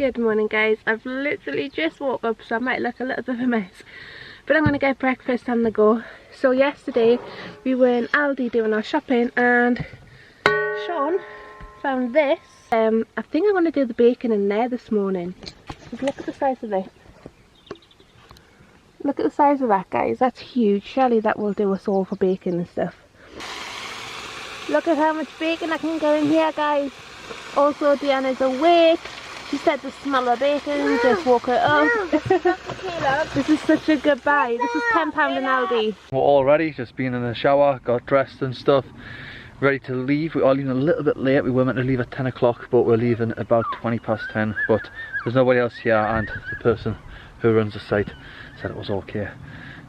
Good morning guys, I've literally just woke up so I might look a little bit of a mess, but I'm going to get breakfast on the go. So yesterday we were in Aldi doing our shopping and Sean found this. I think I'm going to do the bacon in there this morning. Just look at the size of this. Look at the size of that guys, that's huge. Surely that will do us all for bacon and stuff. Look at how much bacon I can go in here guys. Also Deanna's awake. She said the smell of bacon just woke her up. This is such a good buy. This is £10 in Aldi. We're all ready, just been in the shower, got dressed and stuff, ready to leave. We are leaving a little bit late. We were meant to leave at 10 o'clock, but we're leaving about 20 past 10. But there's nobody else here, and the person who runs the site said it was okay.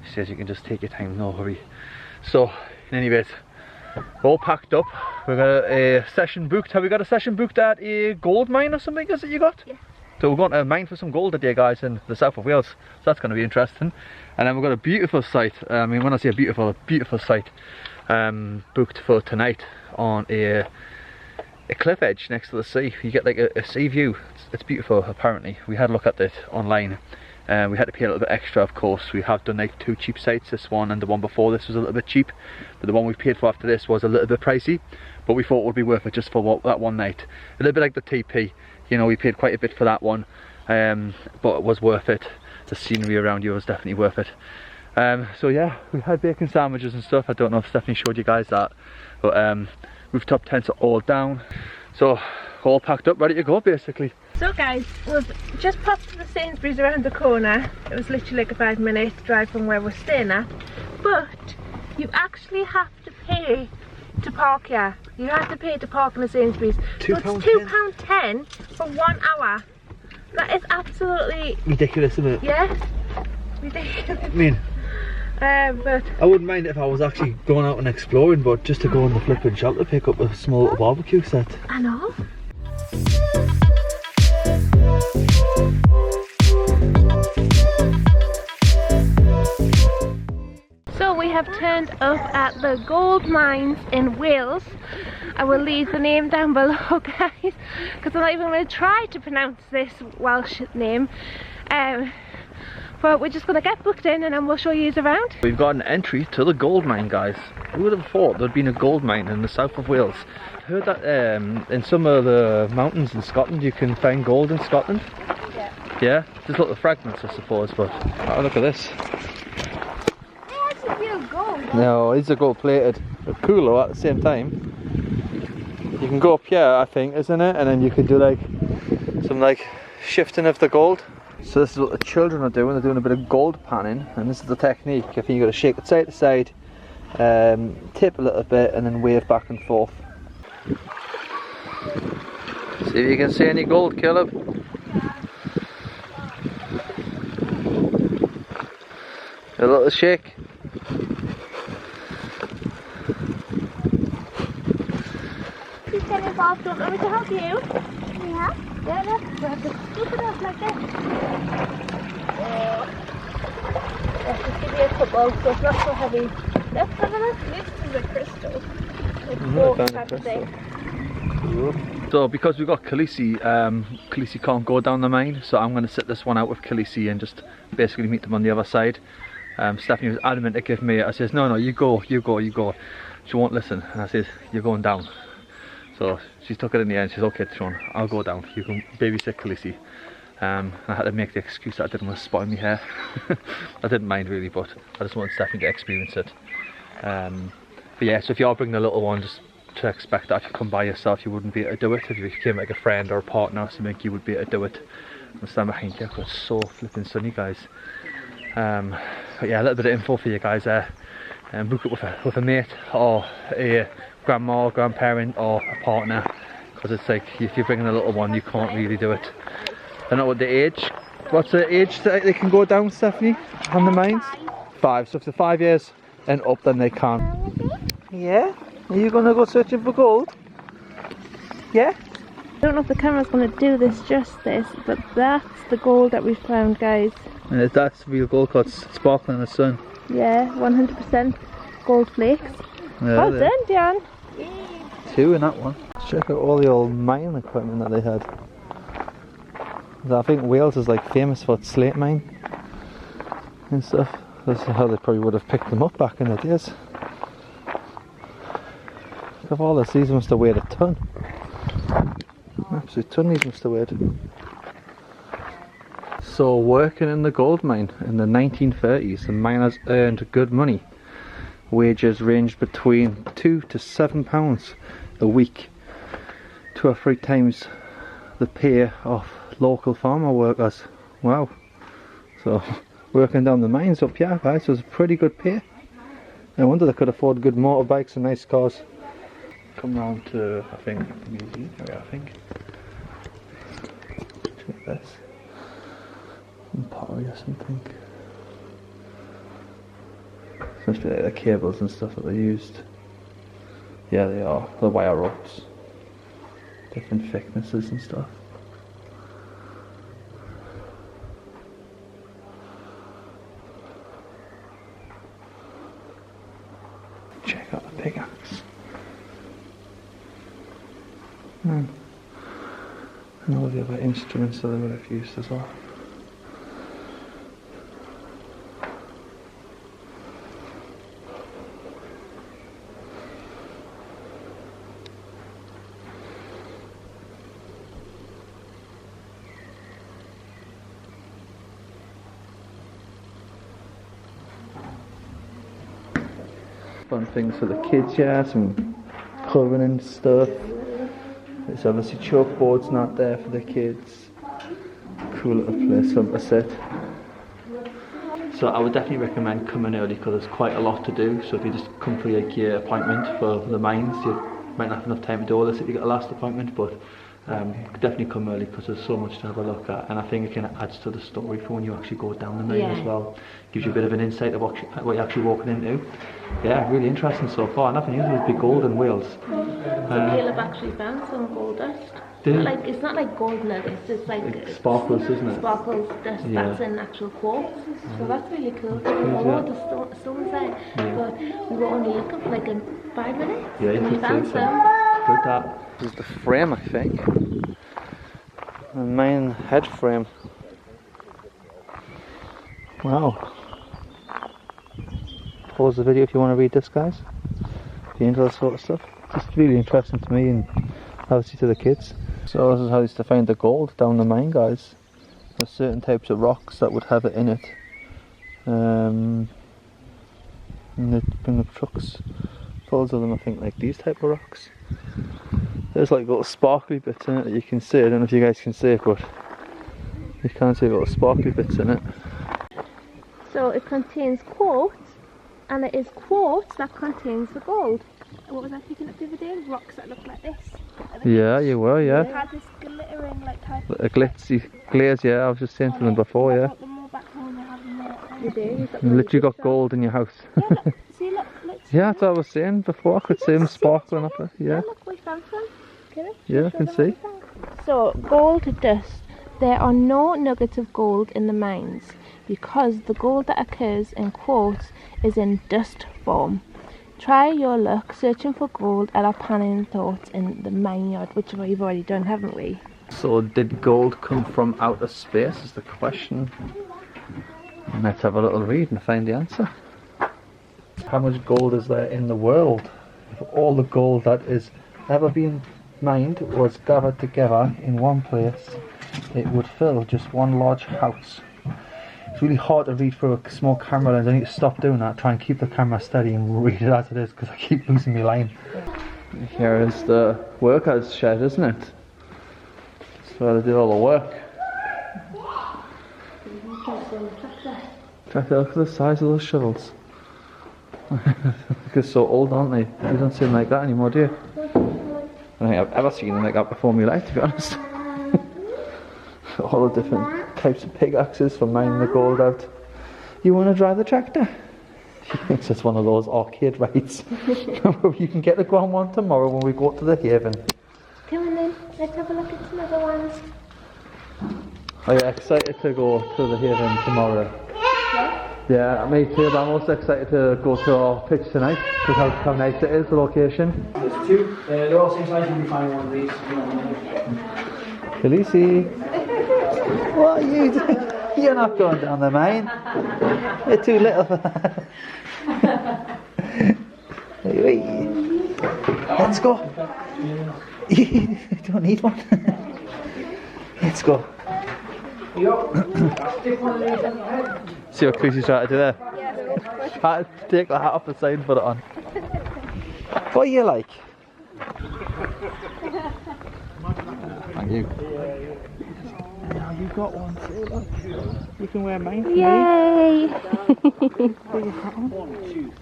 She says you can just take your time, no hurry. So, in any case, we're all packed up. We've got a session booked. Have we got a session booked at a gold mine or something, is it you got? Yeah. So we're going to mine for some gold today guys in the south of Wales. So that's going to be interesting. And then we've got a beautiful site. I mean, when I say a beautiful site booked for tonight on a cliff edge next to the sea. You get like a sea view. It's beautiful apparently. We had a look at it online. We had to pay a little bit extra, of course. We have done like 2 cheap sites, this one and the one before this was a little bit cheap, but the one we paid for after this was a little bit pricey, but we thought it would be worth it just for that one night. A little bit like the TP, you know, we paid quite a bit for that one, but it was worth it. The scenery around you was definitely worth it. So yeah, we had bacon sandwiches and stuff. I don't know if Stephanie showed you guys that, but rooftop tents are all down, so all packed up, ready to go basically. So guys, we've just popped to the Sainsburys around the corner. It was literally like a 5-minute drive from where we're staying at, but you actually have to pay to park here. You have to pay to park in the Sainsburys. So it's £2.10 for 1 hour. That is absolutely ridiculous, isn't it? Yeah, ridiculous. I mean, but I wouldn't mind if I was actually going out and exploring, but just to go in the flipping shop to pick up a small little barbecue set. I know. So we have turned up at the gold mines in Wales. I will leave the name down below guys, because I'm not even going to try to pronounce this Welsh name. But we're just going to get booked in and then we'll show you around. We've got an entry to the gold mine guys. Who would have thought there'd been a gold mine in the south of Wales? I heard that in some of the mountains in Scotland you can find gold in Scotland. Yeah. Yeah? Just little fragments I suppose, but oh, look at this. Gold. No, these are gold plated, but cooler at the same time. You can go up here, I think, isn't it? And then you can do like some like shifting of the gold. So this is what the children are doing. They're doing a bit of gold panning, and this is the technique. I think you've got to shake it side to side, tip a little bit, and then wave back and forth. See if you can see any gold, Caleb. A little shake. Please get involved. Don't want me to help you? Yeah. Yeah, look. We have to scoop it up like this. Let's just give you a couple so it's not so heavy. Let's have a look. This is a crystal. It's gold type of thing. So because we've got Khaleesi, Khaleesi can't go down the mine, so I'm going to sit this one out with Khaleesi and just basically meet them on the other side. Stephanie was adamant to give me it. I says, no, you go. She won't listen, and I says, you're going down. So she took it in the end. She's okay, Sean, I'll go down. You can babysit Khaleesi. I had to make the excuse that I didn't want to spoil my hair. I didn't mind really, but I just wanted Stephanie to experience it. But yeah, so if you are bringing a little one, just to expect that if you come by yourself, you wouldn't be able to do it. If you came like a friend or a partner or something, you would be able to do it. I'm standing behind you, it's so flipping sunny, guys. But yeah, a little bit of info for you guys there. Book up with a mate or a grandma or grandparent or a partner, because it's like if you're bringing a little one, you can't really do it. I don't know what the age. What's the age that they can go down, Stephanie, on the mines? 5. So if they're 5 years and up, then they can. Yeah. Are you gonna go searching for gold? Yeah. I don't know if the camera's gonna do this justice, but that's the gold that we found, guys. And that's real gold, because it's sparkling in the sun. Yeah, 100% gold flakes. Yeah, well done, Jan. 2 in that one. Let's check out all the old mining equipment that they had. I think Wales is like famous for its slate mine and stuff. That's how they probably would have picked them up back in the days. Look at all this, these must have weighed a ton. Absolute ton these must have weighed. So working in the gold mine in the 1930s, the miners earned good money. Wages ranged between £2 to £7 a week, 2 or 3 times the pay of local farmer workers. Wow. So working down the mines up here, guys, was a pretty good pay. No wonder they could afford good motorbikes and nice cars. Come round to, I think, the museum area, I think. Check this. Some pottery or something. This must be like the cables and stuff that they used. Yeah, they are. The wire ropes. Different thicknesses and stuff. Check out the pickaxe. And all the other instruments that they would have used as well. Fun things for the kids, yeah, some colouring and stuff. There's obviously chalkboards not there for the kids. Cool little place for them to sit. So I would definitely recommend coming early because there's quite a lot to do. So if you just come for like your appointment for the mines, you might not have enough time to do all this if you get a last appointment, but definitely come early because there's so much to have a look at, and I think it kind of adds to the story for when you actually go down the mine as well. Gives you a bit of an insight of what you're actually walking into. Yeah, really interesting so far. Nothing usual would be gold in Wales. So Caleb actually found some gold dust. Like, it's not like gold nuggets, it's like sparkles, isn't it? Sparkles dust, that's an actual quartz. So that's really cool. The stones there. But we were only looking for like 5 minutes. Yeah, and we found some. Good that. This is the frame, I think. The main head frame. Wow. Pause the video if you want to read this, guys. If you're into that sort of stuff. It's just really interesting to me and obviously to the kids. So this is how they used to find the gold down the mine, guys. There's certain types of rocks that would have it in it. And they'd bring up trucks full of them, I think, like these type of rocks. There's like little sparkly bits in it that you can see. I don't know if you guys can see it, but you can see little sparkly bits in it. So it contains quartz, and it is quartz that contains the gold. What was I picking up the other day? Rocks that look like this. Yeah, you were, yeah. They had this glittering like type a glitzy glaze, yeah, I was just saying to them before, yeah. You do? You literally got gold in your house. Yeah, look, see, look. Yeah, that's what I was saying before. I could see them sparkling up there, yeah. Look, we found some. Yeah, I can see. So, gold dust. There are no nuggets of gold in the mines because the gold that occurs in quartz is in dust form. Try your luck searching for gold at our panning thoughts in the mine yard, which we've already done, haven't we? So, did gold come from outer space is the question. Let's have a little read and find the answer. How much gold is there in the world? If all the gold that is ever been mined was gathered together in one place, it would fill just one large house. It's really hard to read through a small camera lens. I need to stop doing that, try and keep the camera steady and read it as it is because I keep losing my line. Here is the workers' shed, isn't it? That's where they did all the work. Check out, look at the size of those shovels. They're so old, aren't they? You don't see them like that anymore, do you? I don't think I've ever seen them like that before in my life, to be honest. All the different types of pickaxes for mining the gold out. You want to drive the tractor? She thinks it's one of those arcade rides. You can get to go on one tomorrow when we go to the Haven. Come on then, let's have a look at some other ones. Are you excited to go to the Haven tomorrow? Yeah, me too, but I'm also excited to go to our pitch tonight because how nice it is, the location. There's two, they're all same size, you can find one of these. Khaleesi. What are you doing? You're not going down the mine. You're too little for that. Let's go. You don't need one. Let's go. See what Chrissy's trying to do there? Yeah. Take the hat off the side and put it on. What are you like? Thank you. Now you got one too, look. You can wear mine for me. Yay!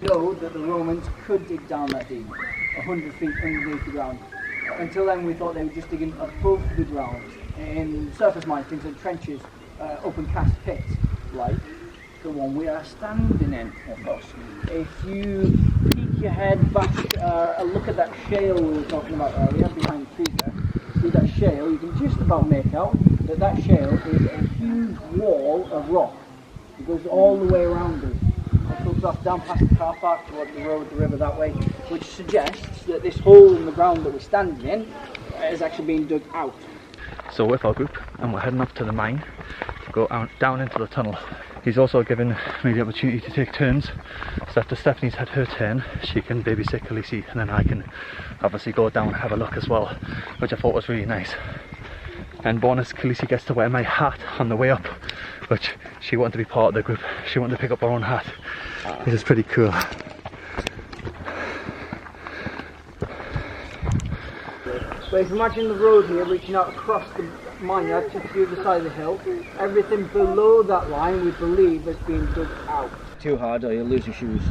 Know that the Romans could dig down that deep, 100 feet underneath the ground. Until then we thought they were just digging above the ground in surface mines, things like trenches, open cast pits, like the one we are standing in, of course. If you peek your head back and look at that shale we were talking about earlier, behind the trees there, see that shale, you can just about make out that that shale is a huge wall of rock. It goes all the way around us. It comes off down past the car park towards the road, the river that way, which suggests that this hole in the ground that we're standing in is actually being dug out. So with our group, and we're heading up to the mine to go out, down into the tunnel. He's also given me the opportunity to take turns, so after Stephanie's had her turn, she can babysit Khaleesi, and then I can obviously go down and have a look as well, which I thought was really nice. And bonus, Khaleesi gets to wear my hat on the way up, which she wanted to be part of the group. She wanted to pick up her own hat. This is pretty cool. So if you imagine the road here reaching out across the vineyard to the other side of the hill, everything below that line we believe has been dug out. Too hard or you'll lose your shoes.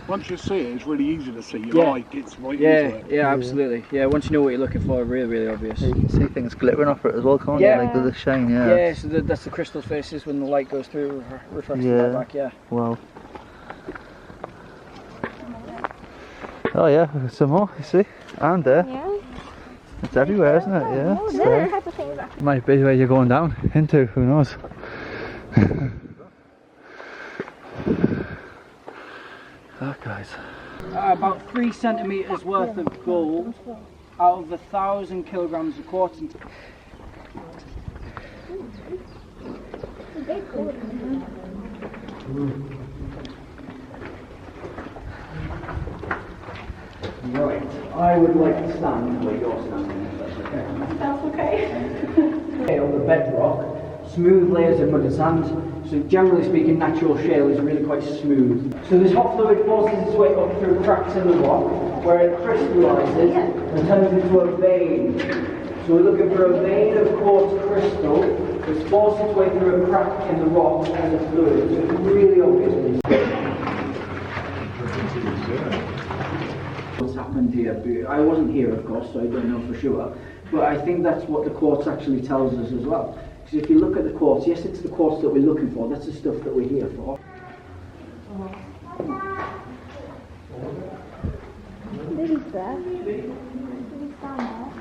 Once you see it, it's really easy to see. Your eye gets right into it. Yeah, absolutely. Yeah, once you know what you're looking for, really, really obvious. You can see things glittering off it as well, can't you? Like with the shine, yeah. Yeah, so that's the crystal faces when the light goes through, reflecting that back, yeah. Wow. Oh yeah, there's some more, you see? And there. Yeah. It's everywhere, isn't it? Yeah. Oh, So there type of things. might be where you're going down into, who knows? That guys. About 3 centimetres worth of gold out of 1,000 kilograms of quartz. Right, I would like to stand where you're standing, if that's okay. That's okay. Okay, on the bedrock, smooth layers of mud and sand. So generally speaking, natural shale is really quite smooth. So this hot fluid forces its way up through cracks in the rock, where it crystallises and turns into a vein. So we're looking for a vein of quartz crystal that's forced its way through a crack in the rock as a fluid. So it's really obvious. What's happened here? I wasn't here, of course, so I don't know for sure. But I think that's what the quartz actually tells us as well. Because if you look at the quartz, yes, it's the quartz that we're looking for. That's the stuff that we're here for. Lily's there. Lily's down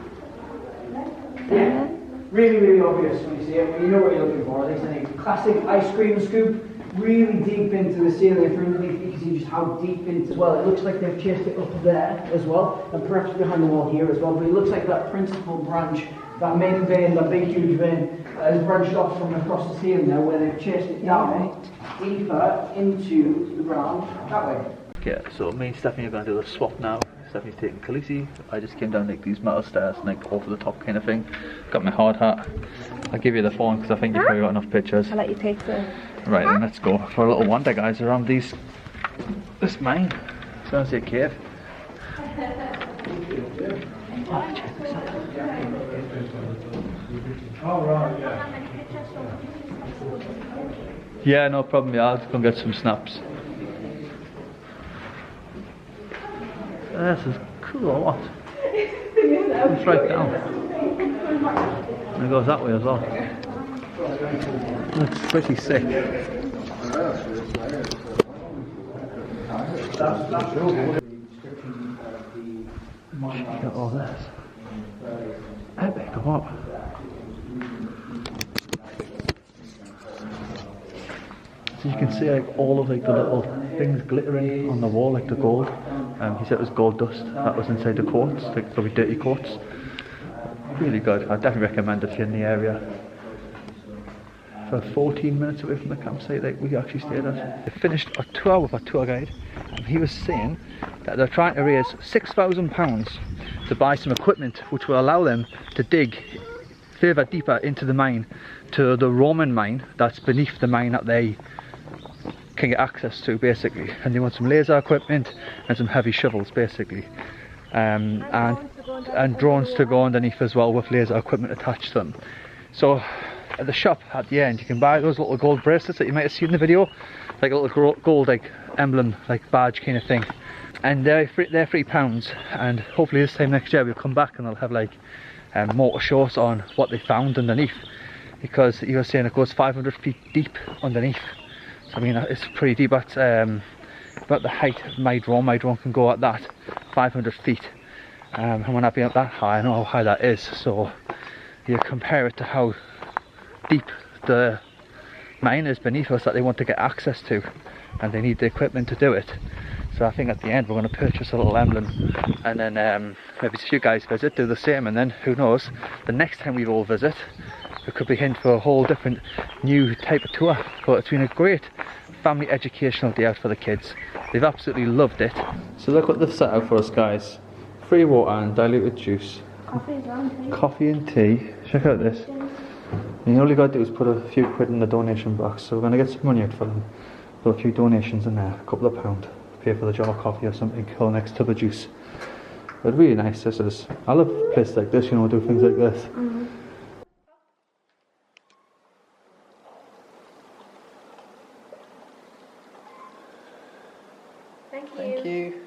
Yeah, really, really obvious when you see it. When you know what you're looking for. It's a classic ice cream scoop, really deep into the ceiling. From underneath, you can see just how deep into as well. It looks like they've chased it up there as well, and perhaps behind the wall here as well. But it looks like that principal branch, that main vein, that big huge vein, has branched off from across the ceiling there, where they've chased it down deeper into the ground that way. Yeah, so me and Stephanie are going to do the swap now. Stephanie's taking Khaleesi. I just came down like these metal stairs and like over the top kind of thing. Got my hard hat. I'll give you the phone because I think you've probably got enough pictures. I'll let you take the... Right, then let's go for a little wander, guys, around this mine. It's going to see a cave. Oh, check this out. Oh, right, yeah. Yeah, no problem, yeah, I'll just go and get some snaps. This is cool, or what? It's right down. And it goes that way as well. Looks pretty sick. Got all this. Epic, or what? So you can see like all of like the little things glittering on the wall, like the gold. He said it was gold dust that was inside the quartz, like probably dirty quartz. Really good. I definitely recommend if you're in the area. for 14 minutes away from the campsite that we actually stayed at. They finished a tour with our tour guide, and he was saying that they're trying to raise £6,000 to buy some equipment which will allow them to dig further deeper into the mine, to the Roman mine that's beneath the mine that they can get access to, basically. And they want some laser equipment and some heavy shovels, basically, and drones to go underneath as well, with laser equipment attached to them. So at the shop at the end you can buy those little gold bracelets that you might have seen in the video, like a little gold like emblem, like badge kind of thing, and they're £3, and hopefully this time next year we'll come back and they'll have like more to show us on what they found underneath, because he was saying it goes 500 feet deep underneath. So I mean, it's pretty deep. At about the height of my drone can go at that 500 feet, and when I've been up that high I know how high that is. So you compare it to how deep the mine is beneath us that they want to get access to, and they need the equipment to do it. So I think at the end we're going to purchase a little emblem, and then maybe if you guys visit, do the same, and then who knows, the next time we all visit we could be in for a whole different new type of tour. But it's been a great family educational day out for the kids. They've absolutely loved it. So look what they've set out for us, guys. Free water and diluted juice. Coffee and tea. Check out this. And all you got to do is put a few quid in the donation box. So we're going to get some money out for them. Put a few donations in there, a couple of pound. Pay for the jar of coffee or something, or next tub of juice. But really nice this is. I love places like this, you know, do things like this. Thank you.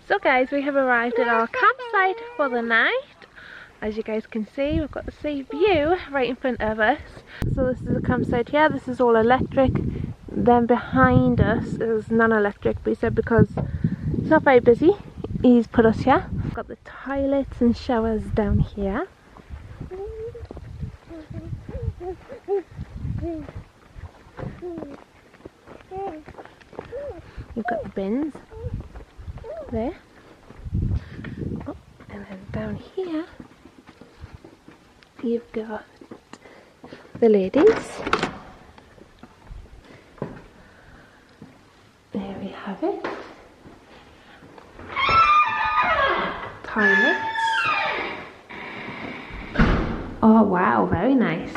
So guys, we have arrived at our campsite for the night. As you guys can see, we've got the sea view right in front of us. So this is the campsite here. This is all electric. Then behind us is non-electric, but he said because it's not very busy, he's put us here. We've got the toilets and showers down here. We've got the bins there. Oh, and then down here you've got the ladies. There we have it. Toilets. Oh wow, very nice.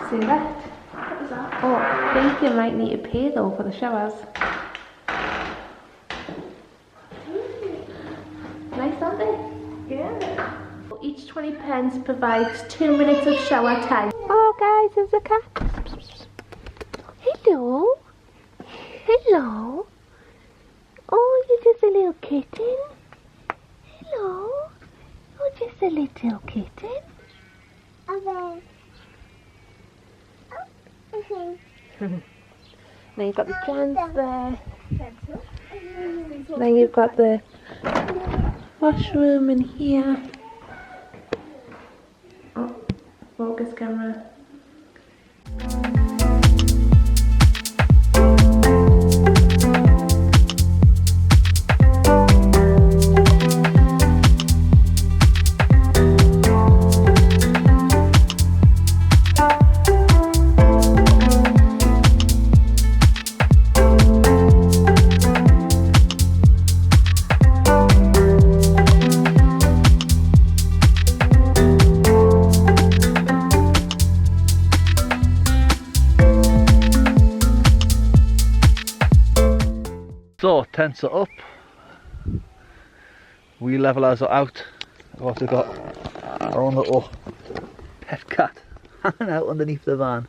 See that? What was that? Oh, I think you might need to pay though for the showers. Nice, aren't they? Yeah. Each 20 pence provides 2 minutes of shower time. Oh guys, there's a cat. Hello. Hello. Oh, you're just a little kitten. Hello. Oh, just a little kitten. Now you've got the plants there. Then you've got the washroom in here. Oh, focus camera. So, tents are up, wheel levelers are out. I've also got our own little pet cat hanging out underneath the van.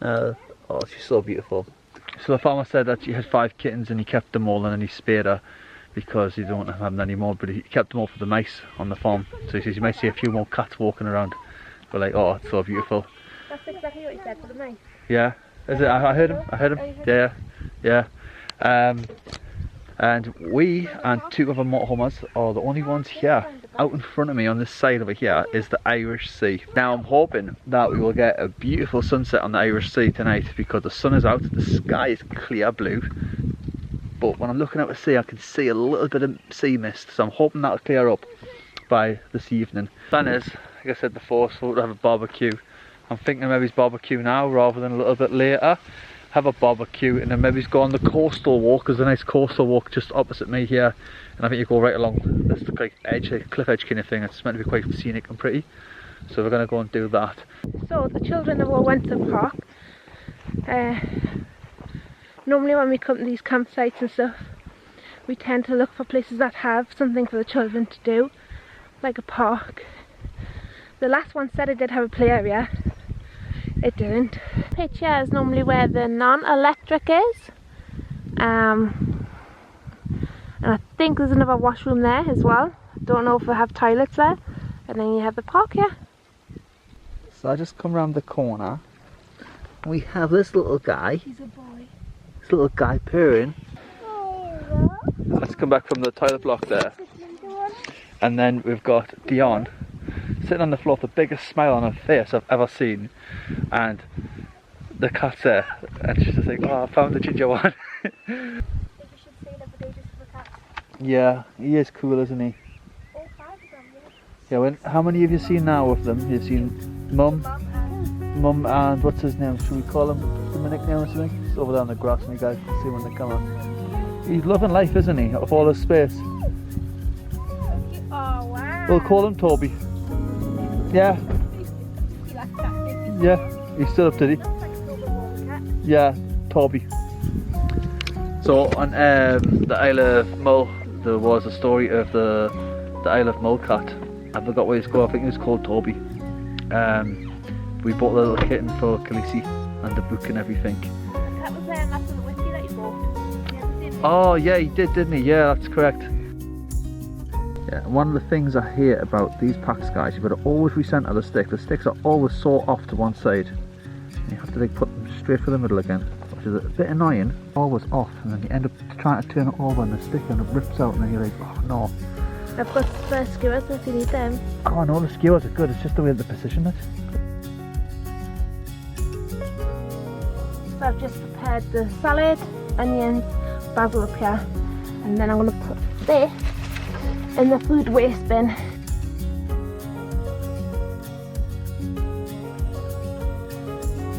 Oh, she's so beautiful. So the farmer said that she had 5 kittens and he kept them all, and then he spared her because he don't want to have them anymore, but he kept them all for the mice on the farm. So he says you might see a few more cats walking around. We're like, oh, it's so beautiful. That's exactly what he said, for the mice. Yeah, is it? I heard him. Yeah, yeah. And we and 2 other motorhomers are the only ones here out in front of me on this side over here is the Irish Sea. Now I'm hoping that we will get a beautiful sunset on the Irish Sea tonight because the sun is out, the sky is clear blue. But when I'm looking out the sea I can see a little bit of sea mist, so I'm hoping that'll clear up by this evening. Plan is, like I said before, so we'll have a barbecue. I'm thinking maybe it's barbecue now rather than a little bit later. Have a barbecue and then maybe go on the coastal walk. There's a nice coastal walk just opposite me here, and I think you go right along this like edge, like cliff edge kind of thing. It's meant to be quite scenic and pretty, so we're going to go and do that. So the children have all went to the park. Normally when we come to these campsites and stuff, we tend to look for places that have something for the children to do, like a park. The last one said it did have a play area. It didn't. Pitch here is normally where the non-electric is. And I think there's another washroom there as well. Don't know if they have toilets there. And then you have the park here. So I just come around the corner. And we have this little guy. He's a boy. This little guy purring. Let's come back from the toilet block there. And then we've got Dion sitting on the floor with the biggest smile on her face I've ever seen, and the cat's there and she's just like, oh, I found the ginger one. Yeah, he is cool, isn't he? All 5 of them, Yeah, how many have you seen now of them? You've seen Mum and what's his name? Should we call him the nickname or something? He's over there on the grass and you guys can see when they come up. He's loving life, isn't he? Of all his space. Oh wow. We'll call him Toby. Yeah. Yeah, he stood up, did he? Yeah, Toby. So on the Isle of Mull, there was a story of the Isle of Mull cat. I forgot what he's called. I think he was called Toby. We bought the little kitten for Khaleesi and the book and everything. That was that's the whiskey that you bought. Oh yeah, he did, didn't he? Yeah, that's correct. Yeah, one of the things I hate about these packs, guys, you've got to always recenter the stick. The sticks are always so off to one side. And you have to like put them straight for the middle again, which is a bit annoying. Always off, and then you end up trying to turn it over and the stick and it rips out, and then you're like, oh no. I've got spare skewers if you need them. Oh no, the skewers are good, it's just the way they position it. So I've just prepared the salad, onions, basil up here, and then I'm going to put this in the food waste bin.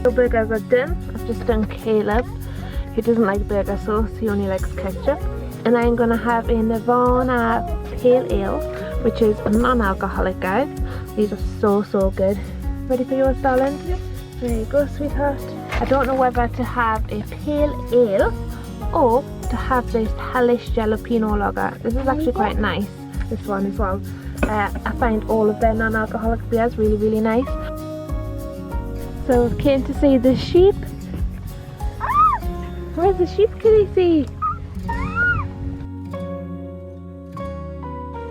The burgers are done. I've just done Caleb. He doesn't like burger sauce, he only likes ketchup. And I'm going to have a Nirvana Pale Ale, which is non-alcoholic, guys. These are so good. Ready for yours, darling? Yep. There you go, sweetheart. I don't know whether to have a pale ale or to have this hellish jalapeno lager. This is actually quite nice, this one as well. I find all of their non-alcoholic beers really nice. So we came to see the sheep. Where's the sheep, Khaleesi?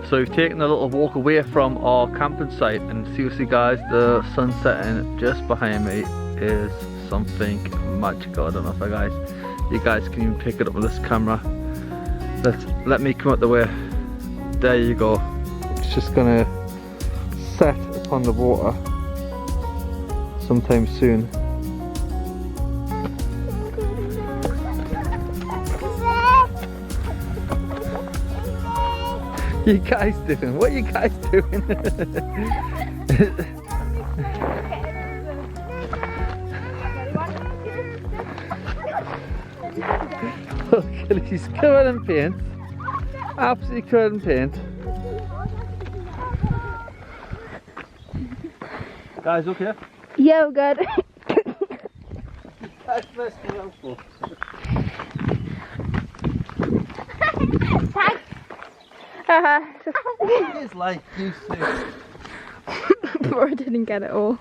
So we've taken a little walk away from our camping site, and seriously guys, the sun setting just behind me is something magical. I don't know if you guys can even pick it up with this camera. Let me come out the way. There you go. It's just gonna set upon the water sometime soon. You guys doing? What are you guys doing? Look, he's covered in paint. Absolutely covered in paint. Guys, okay? Yeah, I'm good. That's best helpful. It's like you said. Poor didn't get it all.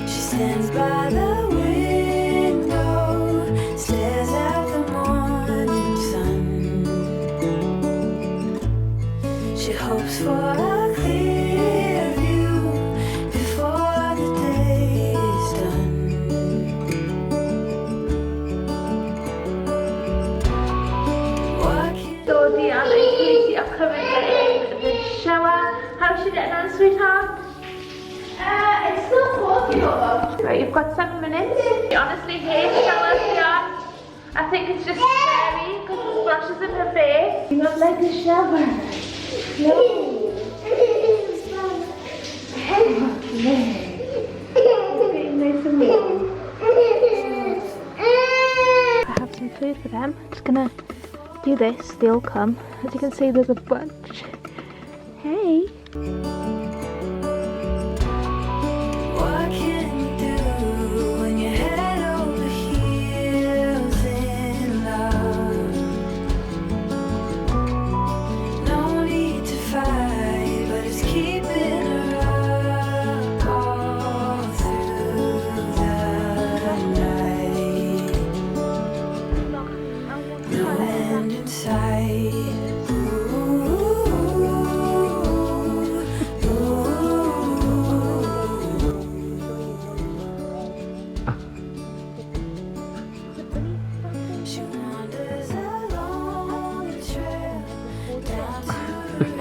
Stands by the How's she getting on, sweetheart? It's still talking over. Right, you've got 7 minutes. I honestly hate showers here. I think it's just scary because the splashes in her face. You don't like a shower? No. It's getting nice and warm. I have some food for them. I'm just gonna do this, they'll come. As you can see, there's a bunch. Hey. What can you do when you're head over heels in love? No need to fight, but it's keeping her up all through the night. The wind inside.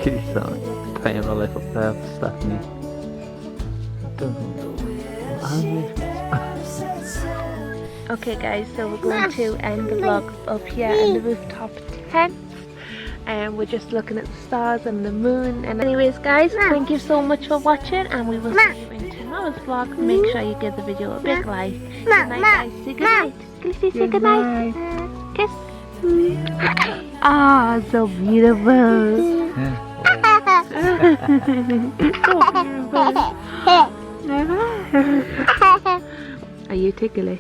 Kitty's painting her life up there for Stephanie. Okay guys, so we're going to end the vlog up here in the rooftop tent. And we're just looking at the stars and the moon. And anyways guys, thank you so much for watching, and we will see you in tomorrow's vlog. Make sure you give the video a big like. Good night guys, say good night. Lucy, say good night. Kiss. Ah, so beautiful. So beautiful. Are you ticklish?